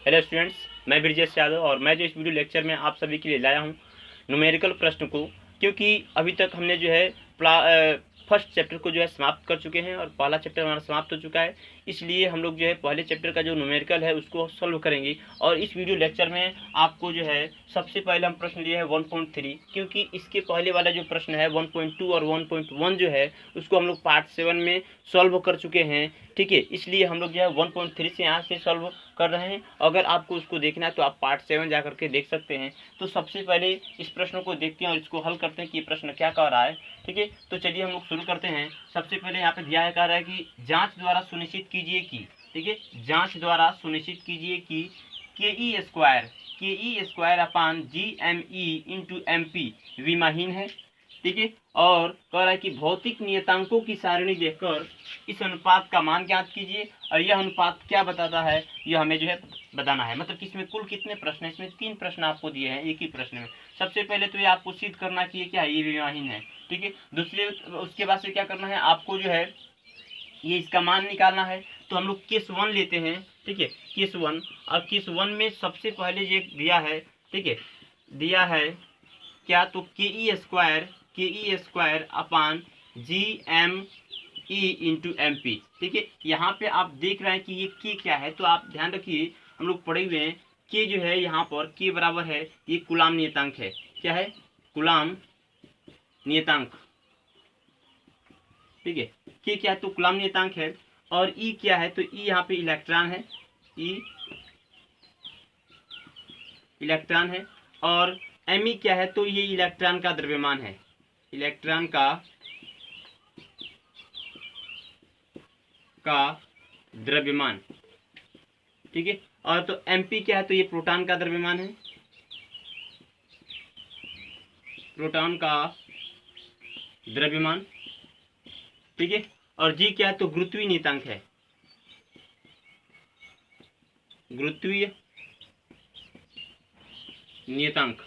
Hello students, मैं ब्रिजेश यादव और मैं जो इस वीडियो लेक्चर में आप सभी के लिए लाया हूँ न्यूमेरिकल प्रश्न को, क्योंकि अभी तक हमने जो है फर्स्ट चैप्टर को जो है समाप्त कर चुके हैं और पहला चैप्टर हमारा समाप्त हो चुका है। इसलिए हम लोग जो है पहले चैप्टर का जो न्यूमेरिकल है उसको सॉल्व करेंगे और इस वीडियो लेक्चर में आपको जो है सबसे पहले हम प्रश्न लिए हैं 1.3, क्योंकि इसके पहले वाला जो प्रश्न है 1.2 और 1.1 जो है उसको हम लोग पार्ट 7 में सॉल्व कर चुके हैं। ठीक है, इसलिए हम लोग जो है 1.3 से यहाँ से सॉल्व कर रहे हैं। अगर आपको उसको देखना है तो आप पार्ट 7 जा करके देख सकते हैं। तो सबसे पहले इस प्रश्न को देखते हैं और इसको हल करते हैं कि ये प्रश्न क्या कह रहा है। ठीक है, तो चलिए हम लोग शुरू करते हैं। सबसे पहले यहाँ पे दिया है, कह रहा है कि जांच द्वारा सुनिश्चित कीजिए कि, ठीक है, जांच द्वारा सुनिश्चित कीजिए कि K E square upon G M E into M P विमाहीन है। ठीक है, और कह रहा है कि भौतिक नियतांकों की सारणी देखकर इस अनुपात का मान ज्ञात कीजिए। और यह अनुपात क्या बताता है, यह हमें जो है बताना है। मतलब कि इसमें कुल कितने प्रश्न है, इसमें 3 प्रश्न आपको दिए हैं एक ही प्रश्न में। सबसे पहले तो ये आपको सिद्ध करना कि ये क्या है, ये विमाहीन है। ठीक है, दूसरे उसके बाद से क्या करना है, आपको जो है ये इसका मान निकालना है। तो हम लोग केस 1 लेते हैं। ठीक है, केस 1। और केस 1 में सबसे पहले ये दिया है, ठीक है, दिया है क्या, तो K E square upon G M E into M P. ठीक है, यहाँ पे आप देख रहे हैं कि ये के क्या है, तो आप ध्यान रखिए, हम लोग पढ़े हुए हैं के जो है यहाँ पर के बराबर है, ये कूलाम नियतांक है। क्या है, कूलाम नियतांक। ठीक है, के क्या है, तो कूलाम नियतांक है। और ई क्या है, तो ई यहाँ पे इलेक्ट्रॉन है, ई इलेक्ट्रॉन है। और एम ई क्या है, तो ये इलेक्ट्रॉन का द्रव्यमान है, इलेक्ट्रॉन का द्रव्यमान। ठीक है, और तो एमपी क्या है, तो ये प्रोटॉन का द्रव्यमान है, प्रोटॉन का द्रव्यमान। ठीक है, और जी क्या है, तो गुरुत्वीय नियतांक है, गुरुत्वीय नियतांक।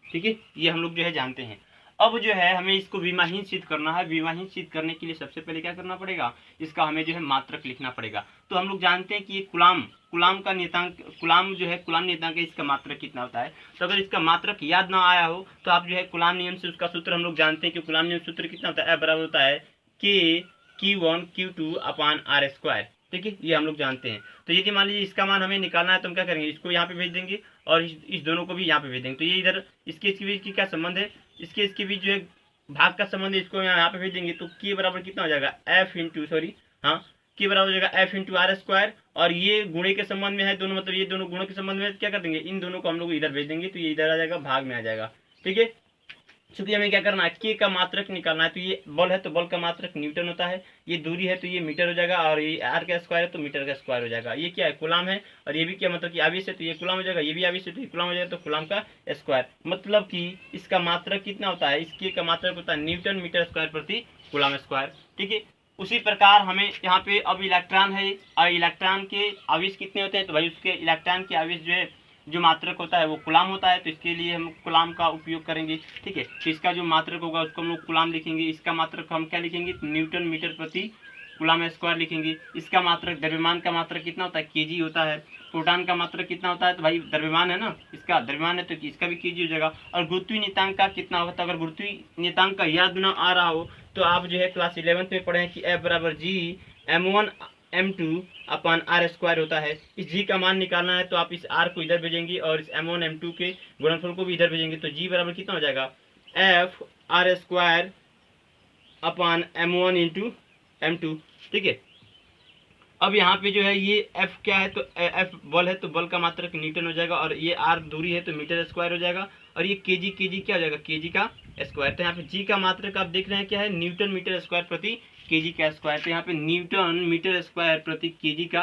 ठीक है, ये हम लोग जो है जानते हैं। अब जो है हमें इसको विमाहीन सिद्ध करना है। विमाहीन सिद्ध करने के लिए सबसे पहले क्या करना पड़ेगा, इसका हमें जो है मात्रक लिखना पड़ेगा। तो हम लोग जानते हैं कि ये कुलाम का नियतांक, कुलाम जो है कूलाम नियतांक है, इसका मात्रक कितना होता है। तो अगर इसका मात्रक याद ना आया हो तो आप जो है कूलाम नियम से उसका सूत्र हम लोग जानते हैं कि कूलाम नियम सूत्र कितना होता है, F बराबर होता है के Q1 Q2 upon R square. ठीक है, ये हम लोग जानते हैं। तो यदि मान लीजिए इसका मान हमें निकालना है तो हम क्या करेंगे, इसको यहाँ पे भेज देंगे और इस दोनों को भी यहाँ पे भेज देंगे। तो ये इधर इसके बीच की क्या संबंध है, इसके बीच जो है भाग का संबंध है, इसको यहाँ पे भेज देंगे। तो के बराबर कितना हो जाएगा, एफ इंटू सॉरी हाँ के बराबर हो जाएगा एफ इंटू आर स्क्वायर। और ये गुणे के संबंध में है दोनों, मतलब ये दोनों गुणों के संबंध में क्या कर देंगे, इन दोनों को हम लोग इधर भेज देंगे, तो ये इधर आ जाएगा, भाग में आ जाएगा। ठीक है, चूंकि हमें क्या करना है, के का मात्रक निकालना है। तो ये बल है तो बल का मात्रक न्यूटन होता है, ये दूरी है तो ये मीटर हो जाएगा, और ये आर का स्क्वायर है तो मीटर का स्क्वायर हो जाएगा। ये क्या है, कूलाम है। और ये भी क्या, मतलब कि आवेश है तो ये कूलाम हो जाएगा, ये भी आवेश है तो ये कूलाम हो जाएगा, तो कूलाम का स्क्वायर। मतलब कि इसका मात्रक कितना होता है, इसके का मात्रक होता है न्यूटन मीटर स्क्वायर प्रति कूलाम स्क्वायर। ठीक है, उसी प्रकार हमें यहाँ पे अब इलेक्ट्रॉन है, और इलेक्ट्रॉन के आवेश कितने होते हैं, तो भाई उसके इलेक्ट्रॉन के आवेश जो है जो मात्रक होता है वो कूलाम होता है। तो इसके लिए हम कूलाम का उपयोग करेंगे। ठीक है, तो इसका जो मात्रक होगा उसको हम लोग कूलाम लिखेंगे, इसका मात्रक हम क्या लिखेंगे, न्यूटन मीटर प्रति कूलाम स्क्वायर लिखेंगे। इसका मात्रक, द्रव्यमान का मात्रक कितना होता है, केजी होता है। प्रोटॉन का मात्रक कितना होता है, तो भाई द्रव्यमान है ना, इसका द्रव्यमान है तो इसका भी केजी हो जाएगा। और गुरुत्वीय नियतांक का कितना होता है, अगर गुरुत्वीय नियतांक का याद ना आ रहा हो तो आप जो है क्लास 11th में पढ़े हैं कि F बराबर जी M1 M2 upon R square होता है। इस जी का मान निकालना है तो आप इस आर को इधर भेजेंगे और इस M1 M2 के गुणनफल को भी इधर भेजेंगे। तो जी बराबर कितना हो जाएगा, F R square upon M1 into M2। ठीक है, अब यहाँ पे जो है ये F क्या है, तो F बल है तो बल का मात्रक न्यूटन हो जाएगा, और ये R दूरी है तो मीटर स्क्वायर हो जाएगा, और ये केजी क्या हो जाएगा, केजी का स्क्वायर। तो यहाँ पे जी का मात्रक आप देख रहे हैं क्या है, न्यूटन मीटर स्क्वायर प्रति केजी का स्क्वायर। तो यहाँ पे न्यूटन मीटर स्क्वायर प्रति केजी का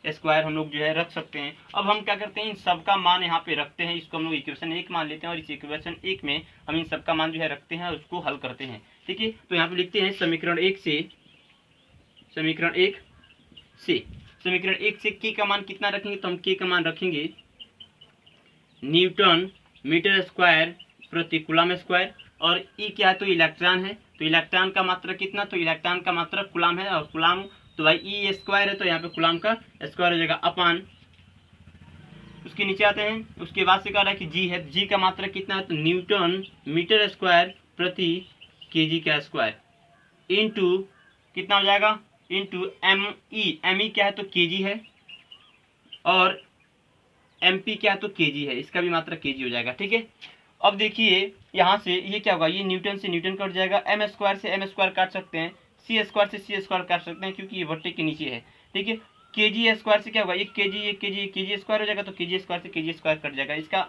स्क्वायर हम लोग जो है रख सकते हैं। अब हम क्या करते हैं, इन सबका मान यहाँ पे रखते हैं, इसको हम लोग इक्वेशन 1 मान लेते हैं, और इस इक्वेशन 1 में हम इन सबका मान जो है रखते हैं और उसको हल करते हैं। ठीक है, तो यहाँ पे लिखते हैं समीकरण 1 से समीकरण 1 से के का मान कितना रखेंगे, तो हम के का मान रखेंगे न्यूटन मीटर स्क्वायर प्रति कूलाम स्क्वायर। और ई क्या है, तो इलेक्ट्रॉन है, तो इलेक्ट्रॉन का मात्रक कितना, तो इलेक्ट्रॉन का मात्रक कूलाम है, और कूलाम तो भाई ई स्क्वायर है तो यहाँ पे कूलाम का स्क्वायर हो जाएगा, अपान उसके नीचे आते हैं। उसके बाद से कह रहा है कि जी है, जी का मात्रक कितना है, तो न्यूटन मीटर स्क्वायर प्रति केजी का स्क्वायर इंटू कितना हो जाएगा, इंटू एम ई क्या है तो केजी है, और एमपी क्या है तो केजी है, इसका भी मात्रक केजी हो जाएगा। ठीक है, अब देखिए यहाँ से ये क्या होगा, ये न्यूटन से न्यूटन कट जाएगा, एम स्क्वायर से एम स्क्वायर काट सकते हैं, सी स्क्वायर से सी स्क्वायर काट सकते हैं क्योंकि ये वर्टिक के नीचे है। ठीक है, केजी स्क्वायर से क्या होगा, एक केजी स्क्वायर हो जाएगा, तो केजी स्क्वायर से केजी स्क्वायर कट जाएगा। इसका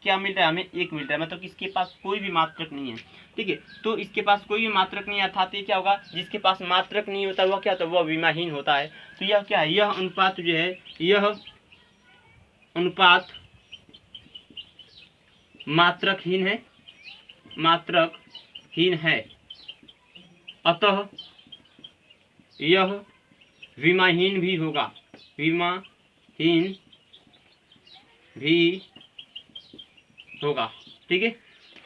क्या मिल रहा है हमें, एक मिल रहा है, मतलब इसके पास कोई भी मात्रक नहीं है। ठीक है, तो इसके पास कोई भी मात्रक नहीं, अर्थात ये क्या होगा, जिसके पास मात्रक नहीं होता वह क्या होता है, वह विमाहीन होता है। तो यह क्या है, यह अनुपात जो है, यह अनुपात मात्रकहीन है, मात्रकहीन है, अतः यह विमाहीन भी होगा, विमाहीन भी होगा। ठीक है,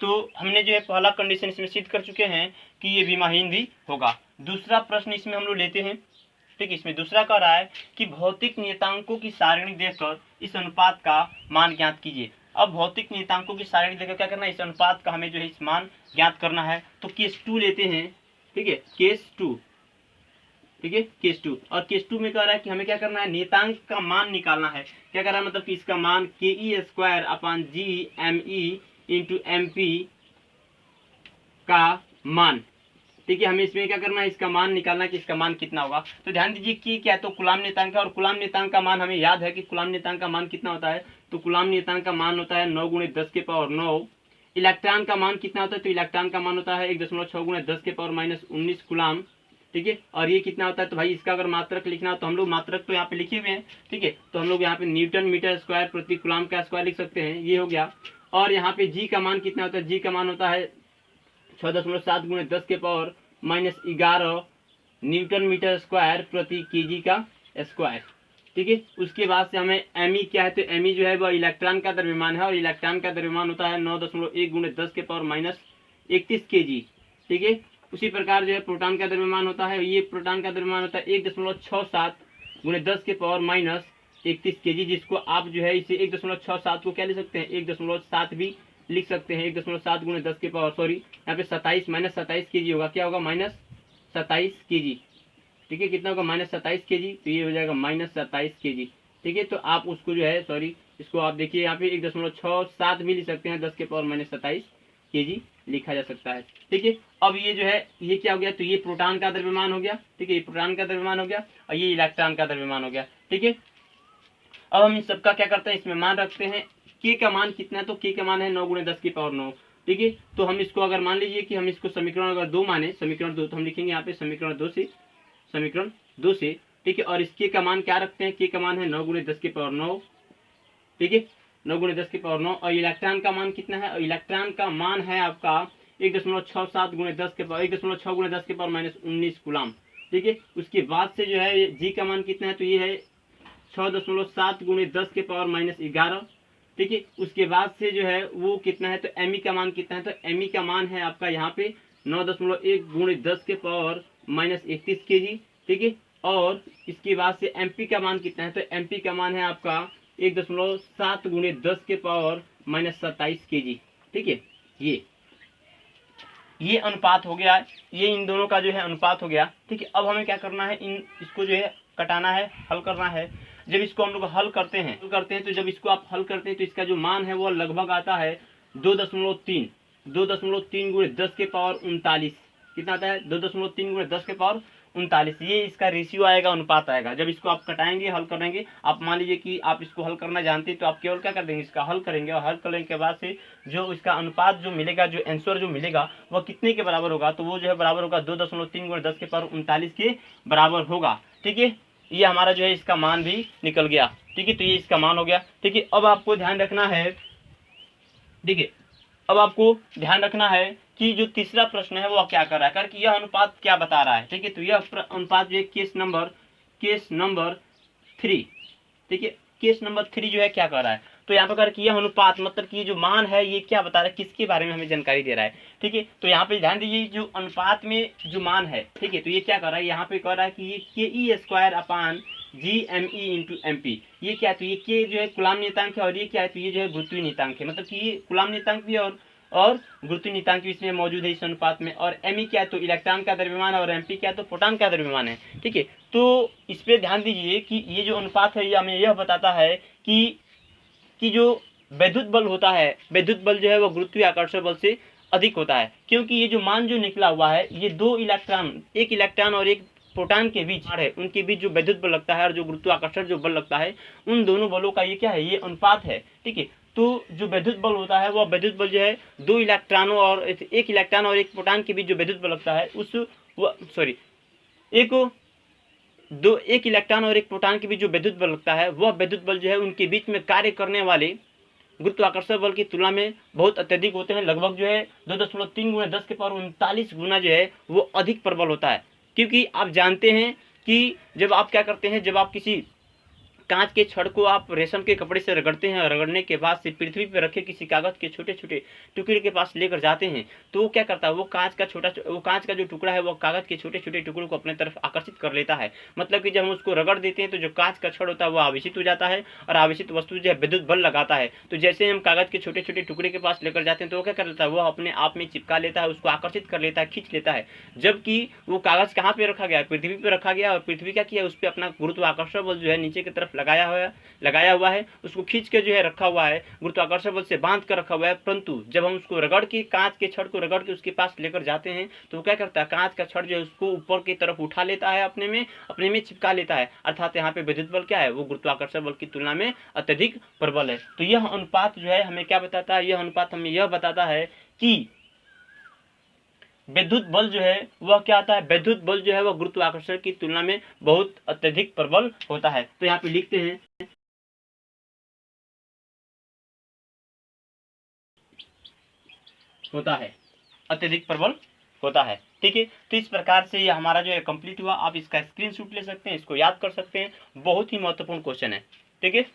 तो हमने जो है पहला कंडीशन इसमें सिद्ध कर चुके हैं कि ये विमाहीन भी होगा। दूसरा प्रश्न इसमें हम लोग लेते हैं। ठीक है, इसमें दूसरा कह रहा है कि भौतिक नियतांकों की सारणी देकर इस अनुपात का मान ज्ञात कीजिए। अब भौतिक नियतांकों की सारणी देकर क्या करना है, इस अनुपात का हमें जो है इस मान ज्ञात करना है। तो केस 2 लेते हैं। ठीक है, केस 2, ठीक है, केस 2, और केस 2 में कह रहा है कि हमें क्या करना है, नियतांक का मान निकालना है। क्या कर रहा है, मतलब कि इसका मान K E square upon G M E into M P का मान। ठीक है, हमें इसमें क्या करना है, इसका मान निकालना है कि इसका मान कितना होगा। तो ध्यान दीजिए कि क्या है, तो कूलाम नियतांक है, और कूलाम नियतांक का मान हमें याद है कि कूलाम नियतांक का मान कितना होता है, तो कूलाम नियतांक का मान होता है 9 × 10⁻9। इलेक्ट्रॉन का मान कितना होता है, तो इलेक्ट्रॉन का मान होता है 1.6 × 10⁻−19 कूलाम। ठीक है, और ये कितना होता है, तो भाई इसका अगर मात्रक लिखना हो तो हम लोग मात्रक तो यहाँ पे लिखे हुए हैं। ठीक है, तो हम लोग यहाँ पे न्यूटन मीटर स्क्वायर प्रति कूलाम का स्क्वायर लिख सकते हैं, ये हो गया। और यहाँ पे जी का मान कितना होता है, जी का मान होता है 6.7 × 10⁻11 न्यूटन मीटर स्क्वायर प्रति केजी का स्क्वायर। ठीक है, उसके बाद से हमें एम ई क्या है, तो एम ई जो है वह इलेक्ट्रॉन का द्रव्यमान है, और इलेक्ट्रॉन का द्रव्यमान होता है 9.1 × 10⁻31 केजी। ठीक है, उसी प्रकार जो है प्रोटॉन का द्रव्यमान होता है, ये प्रोटॉन का द्रव्यमान होता है 1.67 × 10⁻31 केजी, जिसको आप जो है इसे 1.67 को क्या ले सकते हैं, 1.7 भी लिख सकते हैं। 1.7 × 10 के पावर सॉरी यहाँ पे 27 केजी होगा, क्या होगा, -27 केजी। ठीक है, कितना होगा, -27 केजी, तो ये हो जाएगा -27 केजी। ठीक है, तो आप उसको जो है सॉरी इसको आप देखिए यहाँ पे 1.67 भी लिख सकते हैं, 10 के पावर -27 केजी लिखा जा सकता है। ठीक है, अब ये जो है ये क्या हो गया, तो ये प्रोटॉन का द्रव्यमान हो गया। ठीक है, ये प्रोटॉन का द्रव्यमान हो गया, और ये इलेक्ट्रॉन का द्रव्यमान हो गया। ठीक है, अब हम इन सबका क्या करते हैं, इसमें मान रखते हैं। के का मान कितना है, तो के का मान है 9 × 10⁻9। ठीक है, तो हम इसको अगर मान लीजिए कि हम इसको समीकरण अगर 2 माने, समीकरण 2, तो हम लिखेंगे यहाँ पे समीकरण 2 से। ठीक है, और इस के का मान क्या रखते हैं, के का मान है 9 × 10⁻9। ठीक है, 9 × 10⁻9, और इलेक्ट्रॉन का मान कितना है, इलेक्ट्रॉन का मान है आपका 1.67 × 10⁻19 कूलाम। ठीक है, उसके बाद से जो है जी का मान कितना है, तो ये है 6.7 × 10⁻11। ठीक है, उसके बाद से जो है वो कितना है, तो एम ई का मान कितना है, तो एम ई का मान है आपका यहाँ पे 9.1 × 10⁻31 केजी। ठीक है, और इसके बाद से एम पी का मान कितना है, तो एम पी का मान है आपका 1.7 × 10⁻27 केजी। ठीक है, ये अनुपात हो गया, ये इन दोनों का जो है अनुपात हो गया। ठीक है, अब हमें क्या करना है, इसको जो है कटाना है, हल करना है। जब इसको हम लोग हल करते हैं तो जब इसको आप हल करते हैं तो इसका जो मान है वो लगभग आता है 2.3 × 10⁻39। कितना आता है, 2.3 × 10⁻39। ये इसका रेशियो आएगा, अनुपात आएगा। जब इसको आप कटाएंगे, हल करेंगे, आप मान लीजिए कि आप इसको हल करना जानते हैं, तो आप केवल क्या कर देंगे, इसका हल करेंगे, और हल करने के बाद से जो इसका अनुपात जो मिलेगा, जो आंसर जो मिलेगा वह कितने के बराबर होगा, तो वो जो है बराबर होगा 2.3 × 10⁻39 के बराबर होगा। ठीक है, ये हमारा जो है इसका मान भी निकल गया। ठीक है, तो ये इसका मान हो गया। ठीक है, अब आपको ध्यान रखना है, ठीक है, अब आपको ध्यान रखना है कि जो तीसरा प्रश्न है वो क्या कर रहा है, कि यह अनुपात क्या बता रहा है। ठीक है, तो यह अनुपात जो है केस नंबर 3। ठीक है, केस नंबर 3 जो है क्या कर रहा है, तो यहाँ पे कर कि यह अनुपात मतलब कि जो मान है ये क्या बता रहा है, किसके बारे में हमें जानकारी दे रहा है। ठीक है, तो यहाँ पे ध्यान दीजिए जो अनुपात में जो मान है, ठीक है, तो ये क्या कर रहा है, यहाँ पे कह रहा है कि ये के ई स्क्वायर अपॉन G_ME/MP। ये क्या है, तो ये के जो है कूलाम नियतांक है, और ये क्या है, तो ये जो है गुरुत्वीय नियतांक है। मतलब कि ये कूलाम नियतांक भी और गुरुत्वीय नियतांक भी इसमें मौजूद है इस अनुपात में। और एमई क्या है, तो इलेक्ट्रॉन का द्रव्यमान है, और एमपी क्या है, तो प्रोटॉन का द्रव्यमान है। ठीक है, तो इस पे ध्यान दीजिए कि ये जो अनुपात है ये हमें यह बताता है कि जो वैद्युत बल होता है, वैद्युत बल जो है वो गुरुत्वीय आकर्षण बल से अधिक होता है। क्योंकि ये जो मान जो निकला हुआ है, ये दो इलेक्ट्रॉन, एक इलेक्ट्रॉन और एक प्रोटॉन के बीच है, उनके बीच जो वैद्युत बल लगता है और जो गुरुत्वाकर्षण जो बल लगता है, उन दोनों बलों का ये क्या है, ये अनुपात है। ठीक है, तो जो वैद्युत बल होता है वह वैद्युत बल जो है दो इलेक्ट्रॉनों और एक इलेक्ट्रॉन और एक प्रोटॉन के बीच जो वैद्युत बल लगता है उस एक इलेक्ट्रॉन और एक प्रोटॉन के बीच जो वैद्युत बल लगता है, वह वैद्युत बल जो है उनके बीच में कार्य करने वाले गुरुत्वाकर्षण बल की तुलना में बहुत अत्यधिक होते हैं। लगभग जो है 2.3 गुना 10⁻39 गुना जो है वो अधिक प्रबल होता है। क्योंकि आप जानते हैं कि जब आप क्या करते हैं, जब आप किसी कांच के छड़ को आप रेशम के कपड़े से रगड़ते हैं, और रगड़ने के बाद से पृथ्वी पर रखे किसी कागज के छोटे छोटे टुकड़े के पास लेकर जाते हैं, तो वो क्या करता है, वो कांच का जो टुकड़ा है वो कागज के छोटे छोटे टुकड़ों को अपने तरफ आकर्षित कर लेता है। मतलब कि जब हम उसको रगड़ देते हैं तो जो कांच का छड़ होता है वो आवेशित हो जाता है, और आवेशित वस्तु जो है विद्युत बल लगाता है। तो जैसे हम कागज के छोटे छोटे टुकड़े के पास लेकर जाते हैं तो वो क्या कर लेता है, वो अपने आप में चिपका लेता है, उसको आकर्षित कर लेता है, खींच लेता है। जबकि वो कागज कहाँ पे रखा गया है, पृथ्वी पे रखा गया, और पृथ्वी क्या किया, उस पर अपना गुरुत्वाकर्षण बल जो है नीचे की तरफ लगाया हुआ है, उसको खींच के जो है रखा हुआ है, गुरुत्वाकर्षण बल से बांध कर रखा हुआ है। परंतु जब हम उसको रगड़ के कांच के छड़ को रगड़ के उसके पास लेकर जाते हैं तो वो क्या करता है, कांच का छड़ जो है उसको ऊपर की तरफ उठा लेता है, अपने में चिपका लेता है। अर्थात यहाँ पे विद्युत बल क्या है, वो गुरुत्वाकर्षण बल की तुलना में अत्यधिक प्रबल है। तो यह अनुपात जो है हमें क्या बताता है, यह अनुपात हमें यह बताता है कि विद्युत बल जो है वह क्या आता है, विद्युत बल जो है वह गुरुत्वाकर्षण की तुलना में बहुत अत्यधिक प्रबल होता है। तो यहाँ पे लिखते हैं होता है, अत्यधिक प्रबल होता है। ठीक है, तो इस प्रकार से ये हमारा जो है कंप्लीट हुआ। आप इसका स्क्रीनशॉट ले सकते हैं, इसको याद कर सकते हैं, बहुत ही महत्वपूर्ण क्वेश्चन है। ठीक है।